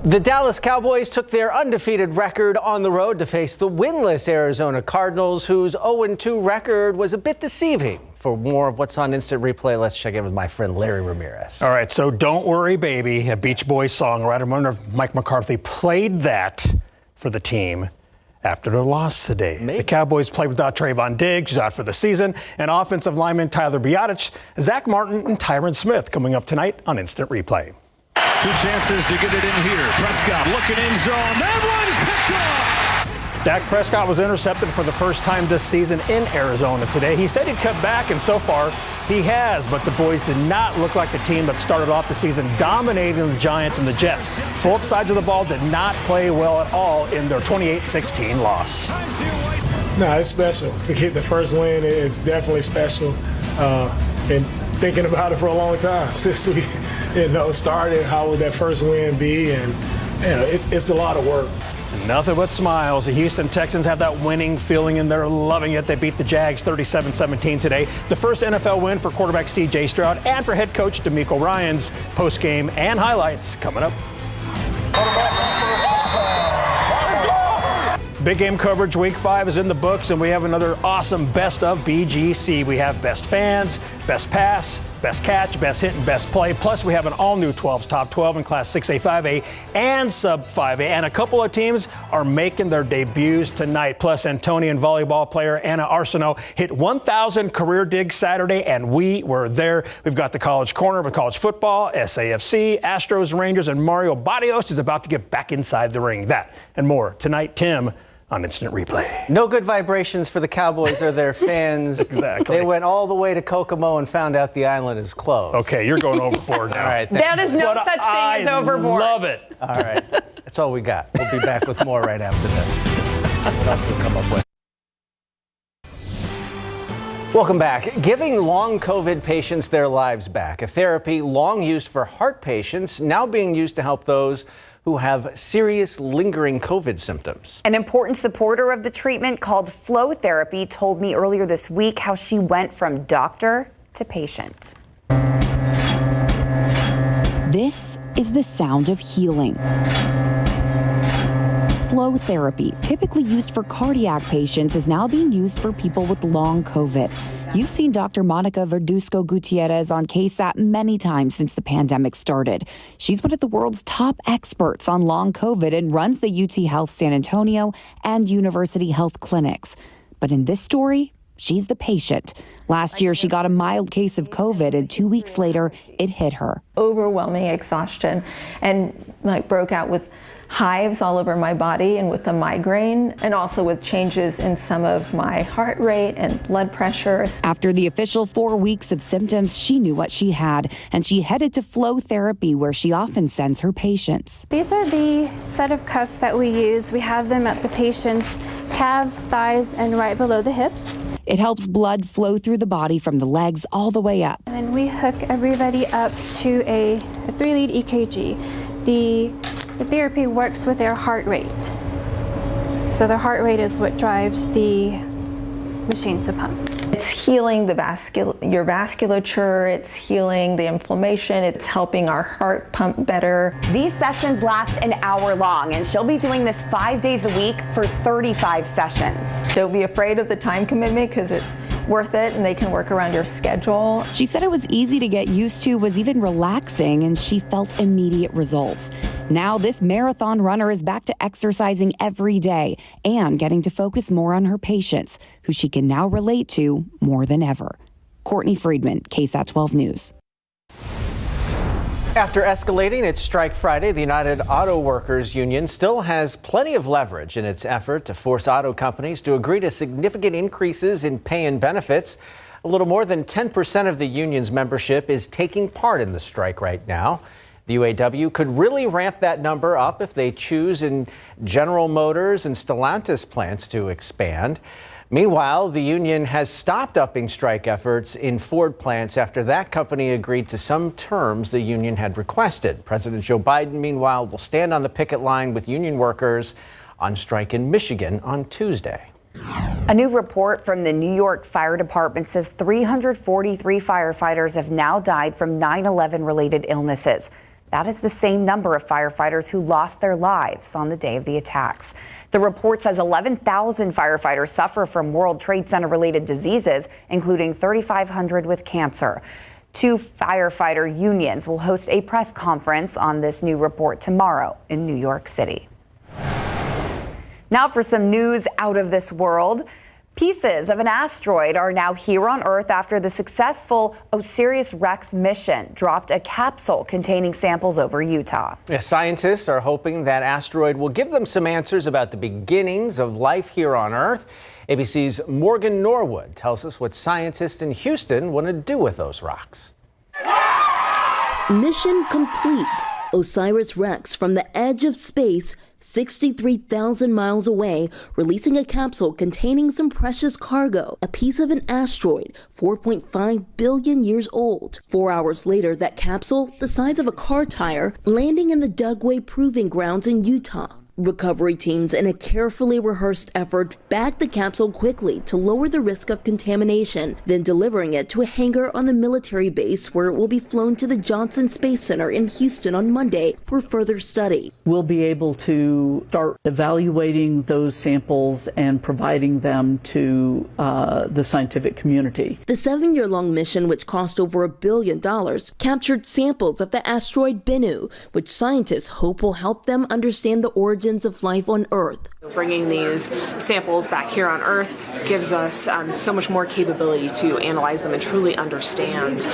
The Dallas Cowboys took their undefeated record on the road to face the winless Arizona Cardinals, whose 0-2 record was a bit deceiving. For more of what's on Instant Replay, let's check in with my friend Larry Ramirez. All right, so Don't Worry Baby, a Beach Boys song. I wonder if Mike McCarthy played that for the team after their loss today. Maybe. The Cowboys played without Trayvon Diggs, who's out for the season, and offensive lineman Tyler Biadasz, Zach Martin, and Tyron Smith coming up tonight on Instant Replay. Two chances to get it in here. Prescott looking in zone. That one's picked off. Dak Prescott was intercepted for the first time this season in Arizona today. He said he'd cut back, and so far he has, but the boys did not look like the team that started off the season dominating the Giants and the Jets. Both sides of the ball did not play well at all in their 28-16 loss. No, it's special. To get the first win is definitely special. And thinking about it for a long time since we, started. How would that first win be? And it's a lot of work. Nothing but smiles. The Houston Texans have that winning feeling, and they're loving it. They beat the Jags 37-17 today. The first NFL win for quarterback C.J. Stroud and for head coach DeMeco Ryans. Post-game and highlights coming up. Big game coverage. Week 5 is in the books, and we have another awesome best of BGC. We have best fans, best pass, best catch, best hit, and best play. Plus, we have an all-new 12's top 12 in Class 6A, 5A, and Sub 5A. And a couple of teams are making their debuts tonight. Plus, Antonian volleyball player Anna Arsenault hit 1,000 career digs Saturday, and we were there. We've got the College Corner with college football, SAFC, Astros, Rangers, and Mario Barrios is about to get back inside the ring. That and more tonight, Tim, on Instant Replay. No good vibrations for the Cowboys or their fans. Exactly. They went all the way to Kokomo and found out the island is closed. Okay, you're going overboard now. All right, thanks. That is no such thing as overboard. I love it. All right, that's all we got. We'll be back with more right after this. See what else we come up with. Welcome back. Giving long COVID patients their lives back, a therapy long used for heart patients, now being used to help those who have serious lingering COVID symptoms. An important supporter of the treatment called flow therapy told me earlier this week how she went from doctor to patient. This is the sound of healing. Flow therapy, typically used for cardiac patients, is now being used for people with long COVID. You've seen Dr. Monica Verduzco Gutierrez on KSAT many times since the pandemic started. She's one of the world's top experts on long COVID and runs the UT Health San Antonio and University Health Clinics. But in this story, she's the patient. Last year, she got a mild case of COVID, and 2 weeks later, it hit her. Overwhelming exhaustion, and broke out with hives all over my body and with a migraine, and also with changes in some of my heart rate and blood pressure. After the official 4 weeks of symptoms, she knew what she had, and she headed to flow therapy, where she often sends her patients. These are the set of cuffs that we use. We have them at the patient's calves, thighs, and right below the hips. It helps blood flow through the body from the legs all the way up. And then we hook everybody up to a 3-lead EKG. The therapy works with their heart rate. So the heart rate is what drives the machine to pump. It's healing your vasculature, it's healing the inflammation, it's helping our heart pump better. These sessions last an hour long, and she'll be doing this 5 days a week for 35 sessions. Don't be afraid of the time commitment, because it's worth it and they can work around your schedule. She said it was easy to get used to, was even relaxing, and she felt immediate results. Now this marathon runner is back to exercising every day and getting to focus more on her patients, who she can now relate to more than ever. Courtney Friedman, KSAT12 News. After escalating its strike Friday, the United Auto Workers Union still has plenty of leverage in its effort to force auto companies to agree to significant increases in pay and benefits. A little more than 10% of the union's membership is taking part in the strike right now. The UAW could really ramp that number up if they choose in General Motors and Stellantis plants to expand. Meanwhile, the union has stopped upping strike efforts in Ford plants after that company agreed to some terms the union had requested. President Joe Biden, meanwhile, will stand on the picket line with union workers on strike in Michigan on Tuesday. A new report from the New York Fire Department says 343 firefighters have now died from 9/11 related illnesses. That is the same number of firefighters who lost their lives on the day of the attacks. The report says 11,000 firefighters suffer from World Trade Center related diseases, including 3,500 with cancer. 2 firefighter unions will host a press conference on this new report tomorrow in New York City. Now for some news out of this world. Pieces of an asteroid are now here on Earth after the successful OSIRIS-REx mission dropped a capsule containing samples over Utah. Scientists are hoping that asteroid will give them some answers about the beginnings of life here on Earth. ABC's Morgan Norwood tells us what scientists in Houston want to do with those rocks. Mission complete. OSIRIS-REx from the edge of space, 63,000 miles away, releasing a capsule containing some precious cargo, a piece of an asteroid 4.5 billion years old. 4 hours later, that capsule, the size of a car tire, landing in the Dugway Proving Grounds in Utah. Recovery teams, in a carefully rehearsed effort, bagged the capsule quickly to lower the risk of contamination, then delivering it to a hangar on the military base where it will be flown to the Johnson Space Center in Houston on Monday for further study. We'll be able to start evaluating those samples and providing them to the scientific community. The 7-year-long mission, which cost over $1 billion, captured samples of the asteroid Bennu, which scientists hope will help them understand the origins of life on Earth. Bringing these samples back here on Earth gives us so much more capability to analyze them and truly understand,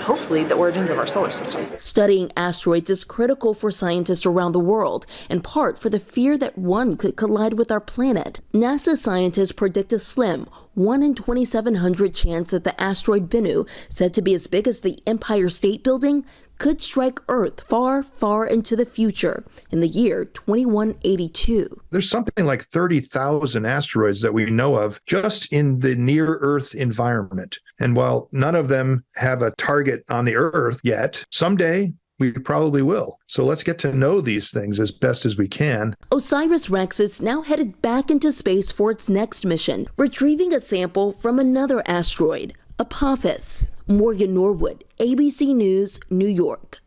hopefully, the origins of our solar system. Studying asteroids is critical for scientists around the world, in part for the fear that one could collide with our planet. NASA scientists predict a slim 1 in 2,700 chance that the asteroid Bennu, said to be as big as the Empire State Building, could strike Earth far, far into the future in the year 2182. There's something like 30,000 asteroids that we know of just in the near-Earth environment. And while none of them have a target on the Earth yet, someday we probably will. So let's get to know these things as best as we can. OSIRIS-REx is now headed back into space for its next mission, retrieving a sample from another asteroid, Apophis. Morgan Norwood, ABC News, New York.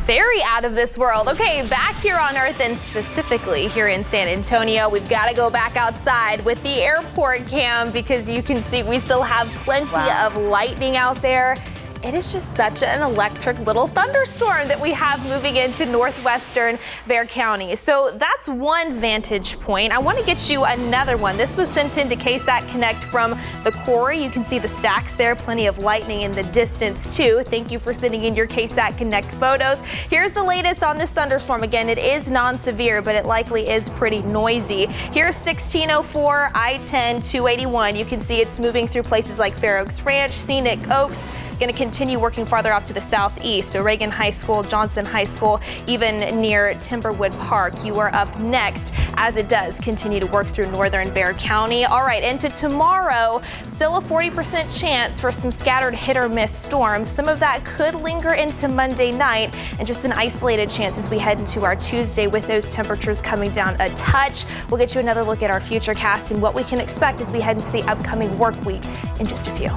Very out of this world. Okay, back here on Earth and specifically here in San Antonio, we've got to go back outside with the airport cam because you can see we still have plenty of lightning out there. It is just such an electric little thunderstorm that we have moving into northwestern Bexar County. So that's one vantage point. I want to get you another one. This was sent into KSAT Connect from the quarry. You can see the stacks there, plenty of lightning in the distance too. Thank you for sending in your KSAT Connect photos. Here's the latest on this thunderstorm. Again, it is non-severe, but it likely is pretty noisy. Here's 1604 I-10 281. You can see it's moving through places like Fair Oaks Ranch, Scenic Oaks. Going to continue working farther off to the southeast. So Reagan High School, Johnson High School, even near Timberwood Park. You are up next as it does continue to work through northern Bexar County. All right, into tomorrow, still a 40% chance for some scattered hit or miss storms. Some of that could linger into Monday night and just an isolated chance as we head into our Tuesday with those temperatures coming down a touch. We'll get you another look at our futurecast and what we can expect as we head into the upcoming work week in just a few.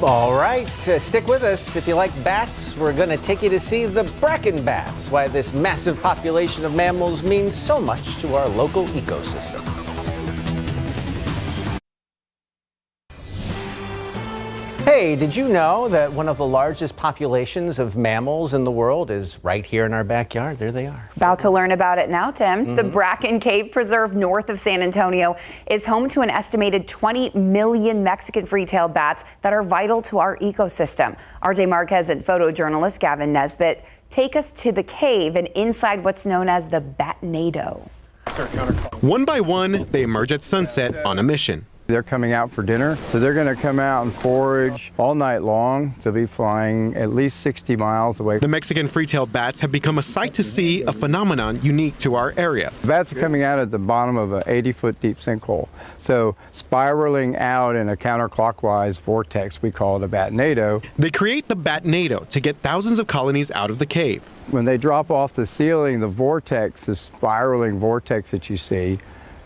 All right, stick with us. If you like bats, we're going to take you to see the bracken bats, why this massive population of mammals means so much to our local ecosystem. Hey, did you know that one of the largest populations of mammals in the world is right here in our backyard? There they are. About to learn about it now, Tim. The Bracken Cave Preserve north of San Antonio is home to an estimated 20 million Mexican free-tailed bats that are vital to our ecosystem. RJ Marquez and photojournalist Gavin Nesbitt take us to the cave and inside what's known as the Batnado. One by one, they emerge at sunset on a mission. They're coming out for dinner, so they're going to come out and forage all night long. They'll be flying at least 60 miles away. The Mexican free-tailed bats have become a sight to see, a phenomenon unique to our area. The bats are coming out at the bottom of an 80-foot deep sinkhole, so spiraling out in a counterclockwise vortex. We call it a batnado. They create the batnado to get thousands of colonies out of the cave. When they drop off the ceiling, the vortex, the spiraling vortex that you see,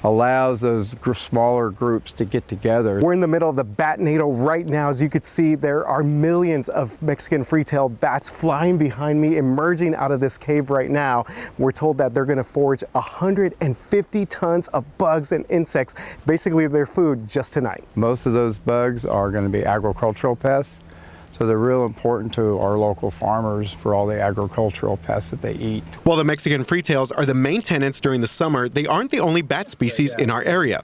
allows those smaller groups to get together. We're in the middle of the Batnado right now. As you can see, there are millions of Mexican free-tailed bats flying behind me, emerging out of this cave right now. We're told that they're going to forage 150 tons of bugs and insects, basically their food, just tonight. Most of those bugs are going to be agricultural pests. So they're real important to our local farmers for all the agricultural pests that they eat. While the Mexican freetails are the main tenants during the summer, they aren't the only bat species in our area.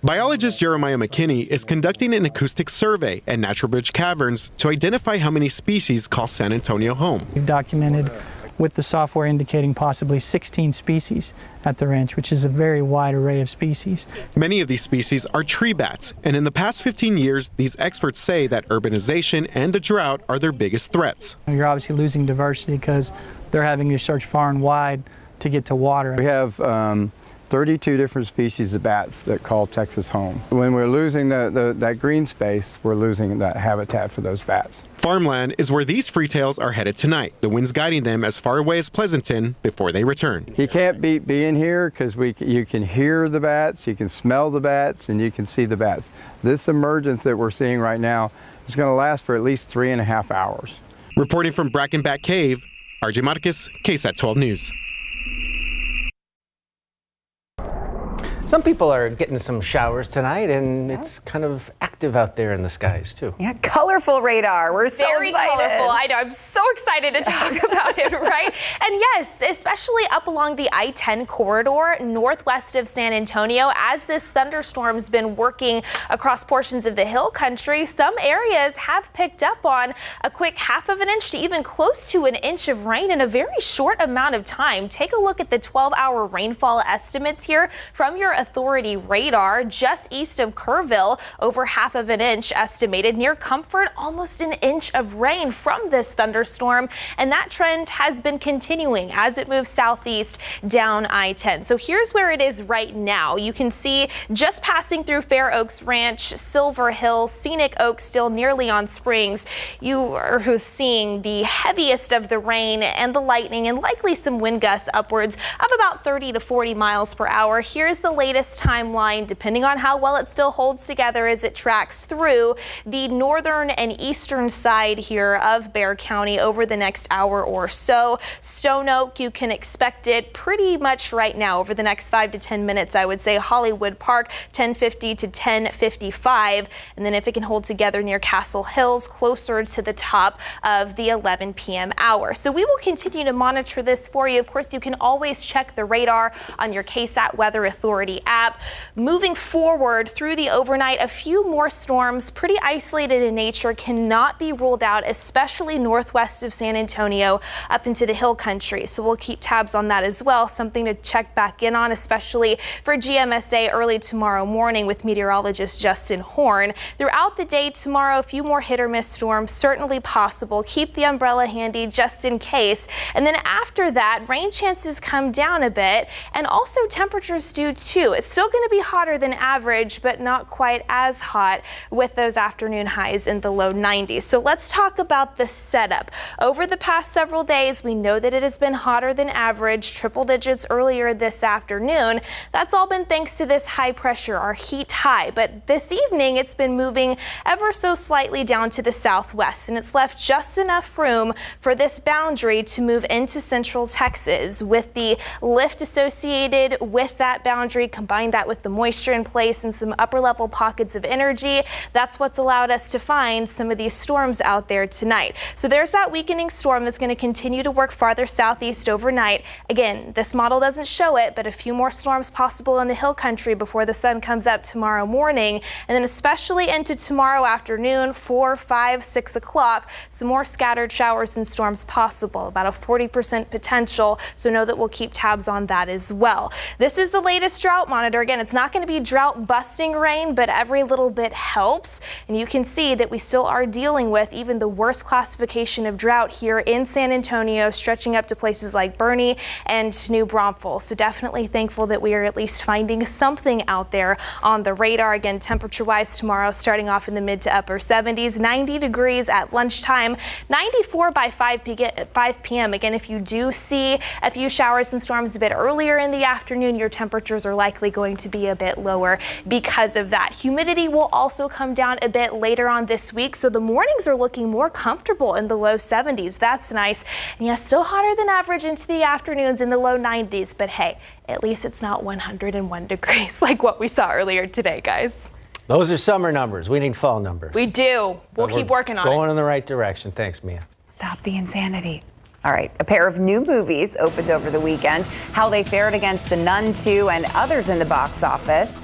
Biologist Jeremiah McKinney is conducting an acoustic survey at Natural Bridge Caverns to identify how many species call San Antonio home. We've documented with the software indicating possibly 16 species at the ranch, which is a very wide array of species. Many of these species are tree bats, and in the past 15 years, these experts say that urbanization and the drought are their biggest threats. You're obviously losing diversity because they're having to search far and wide to get to water. We have 32 different species of bats that call Texas home. When we're losing that green space, we're losing that habitat for those bats. Farmland is where these freetails are headed tonight. The wind's guiding them as far away as Pleasanton before they return. You can't beat being here because you can hear the bats, you can smell the bats, and you can see the bats. This emergence that we're seeing right now is going to last for at least 3.5 hours. Reporting from Bracken Bat Cave, RJ Marquez, KSAT12 News. Some people are getting some showers tonight, and it's kind of active out there in the skies, too. Yeah, colorful radar. We're so Very excited. colorful. I know. I'm so excited to talk about it, right? And yes, especially up along the I-10 corridor northwest of San Antonio, as this thunderstorm's been working across portions of the hill country, some areas have picked up on a quick 1/2 inch to even close to an inch of rain in a very short amount of time. Take a look at the 12-hour rainfall estimates here from your authority radar. Just east of Kerrville, over 1/2 inch estimated. Near Comfort, almost an inch of rain from this thunderstorm, and that trend has been continuing as it moves southeast down I-10. So here's where it is right now. You can see just passing through Fair Oaks Ranch, Silver Hill, Scenic Oaks, still near Leon Springs. You are seeing the heaviest of the rain and the lightning, and likely some wind gusts upwards of about 30 to 40 miles per hour. Here's the latest timeline, depending on how well it still holds together as it tracks through the northern and eastern side here of Bexar County over the next hour or so. Stone Oak, you can expect it pretty much right now over the next 5 to 10 minutes, I would say. Hollywood Park, 10:50 to 10:55. And then if it can hold together near Castle Hills, closer to the top of the 11 p.m. hour. So we will continue to monitor this for you. Of course, you can always check the radar on your KSAT Weather Authority app. Moving forward through the overnight, a few more storms, pretty isolated in nature, cannot be ruled out, especially northwest of San Antonio up into the hill country. So we'll keep tabs on that as well. Something to check back in on, especially for GMSA early tomorrow morning with meteorologist Justin Horn. Throughout the day tomorrow, a few more hit or miss storms certainly possible. Keep the umbrella handy just in case. And then after that, rain chances come down a bit, and also temperatures do too. It's still going to be hotter than average, but not quite as hot with those afternoon highs in the low 90s. So let's talk about the setup. Over the past several days, we know that it has been hotter than average, triple digits earlier this afternoon. That's all been thanks to this high pressure, our heat high. But this evening, it's been moving ever so slightly down to the southwest, and it's left just enough room for this boundary to move into central Texas. With the lift associated with that boundary, combine that with the moisture in place and some upper level pockets of energy, that's what's allowed us to find some of these storms out there tonight. So there's that weakening storm that's going to continue to work farther southeast overnight. Again, this model doesn't show it, but a few more storms possible in the hill country before the sun comes up tomorrow morning, and then especially into tomorrow afternoon, 4, 5, 6 o'clock, some more scattered showers and storms possible, about a 40% potential. So know that we'll keep tabs on that as well. This is the latest drought monitor. Again, it's not going to be drought busting rain, but every little bit helps. And you can see that we still are dealing with even the worst classification of drought here in San Antonio, stretching up to places like Bernie and New Braunfels. So definitely thankful that we are at least finding something out there on the radar. Again, temperature-wise tomorrow starting off in the mid to upper 70s, 90 degrees at lunchtime, 94 by 5 p.m. Again, if you do see a few showers and storms a bit earlier in the afternoon, your temperatures are likely going to be a bit lower because of that. Humidity will also come down a bit later on this week, so the mornings are looking more comfortable in the low 70s. That's nice. And yes, still hotter than average into the afternoons in the low 90s, but hey, at least it's not 101 degrees like what we saw earlier today, guys. Those are summer numbers. We need fall numbers. We do. We'll keep working on it. Going in the right direction. Thanks, Mia. Stop the insanity. All right, a pair of new movies opened over the weekend. How they fared against The Nun 2 and others in the box office.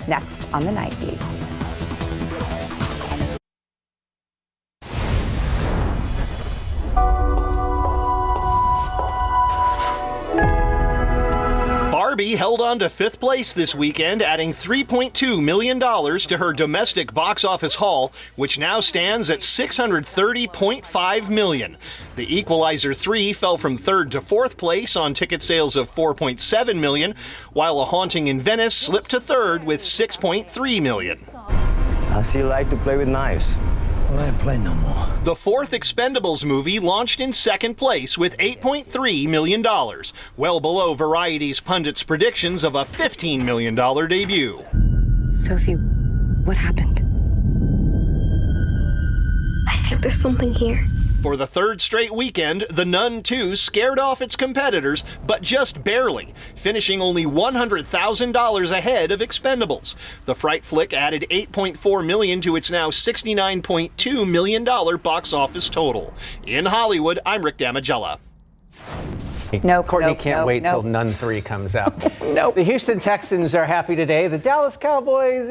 Next on the Nightbeat. Barbie held on to 5th place this weekend, adding $3.2 million to her domestic box office haul, which now stands at $630.5 million. The Equalizer 3 fell from 3rd to 4th place on ticket sales of $4.7 million, while A Haunting in Venice slipped to 3rd with $6.3 million. I still like to play with knives. Well, I ain't play no more. The 4th Expendables movie launched in 2nd place with $8.3 million, well below Variety's pundits' predictions of a $15 million debut. Sophie, what happened? I think there's something here. For the 3rd straight weekend, The Nun 2 scared off its competitors, but just barely, finishing only $100,000 ahead of Expendables. The fright flick added $8.4 million to its now $69.2 million box office total. In Hollywood, I'm Rick Damigella. Courtney can't wait till Nun 3 comes out. Nope. The Houston Texans are happy today. The Dallas Cowboys,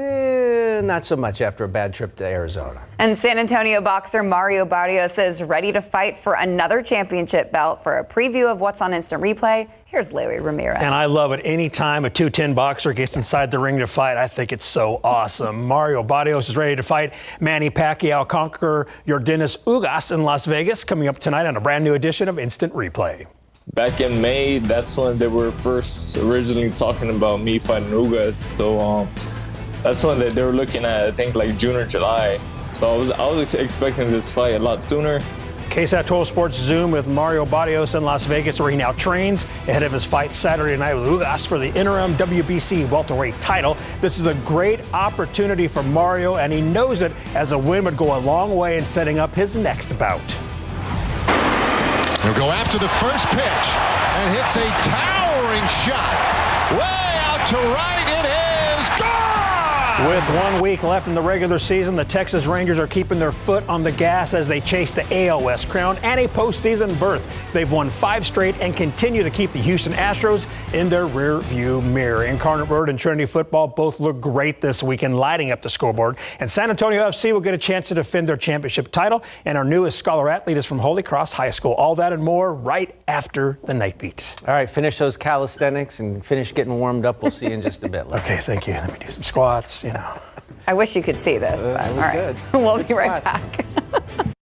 not so much after a bad trip to Arizona. And San Antonio boxer Mario Barrios is ready to fight for another championship belt. For a preview of what's on Instant Replay, here's Larry Ramirez. And I love it. Anytime a 210 boxer gets inside the ring to fight, I think it's so awesome. Mario Barrios is ready to fight Manny Pacquiao conqueror Yordenis Ugas in Las Vegas, coming up tonight on a brand new edition of Instant Replay. Back in May, that's when they were first originally talking about me fighting Ugas. So that's when they were looking at, I think, like June or July. So I was expecting this fight a lot sooner. KSAT12 Sports Zoom with Mario Barrios in Las Vegas, where he now trains ahead of his fight Saturday night with Ugas for the interim WBC welterweight title. This is a great opportunity for Mario, and he knows it, as a win would go a long way in setting up his next bout. He'll go after the first pitch and hits a towering shot. Way out to right, it is gone! With 1 week left in the regular season, the Texas Rangers are keeping their foot on the gas as they chase the AL West crown and a postseason berth. They've won 5 straight and continue to keep the Houston Astros in their rearview mirror. Incarnate Word and Trinity Football both look great this weekend, lighting up the scoreboard. And San Antonio FC will get a chance to defend their championship title. And our newest scholar athlete is from Holy Cross High School. All that and more right after the Nightbeat. All right, finish those calisthenics and finish getting warmed up. We'll see you in just a bit. Okay, thank you. Let me do some squats, I wish you could see this, but it was all right. good. We'll be right back.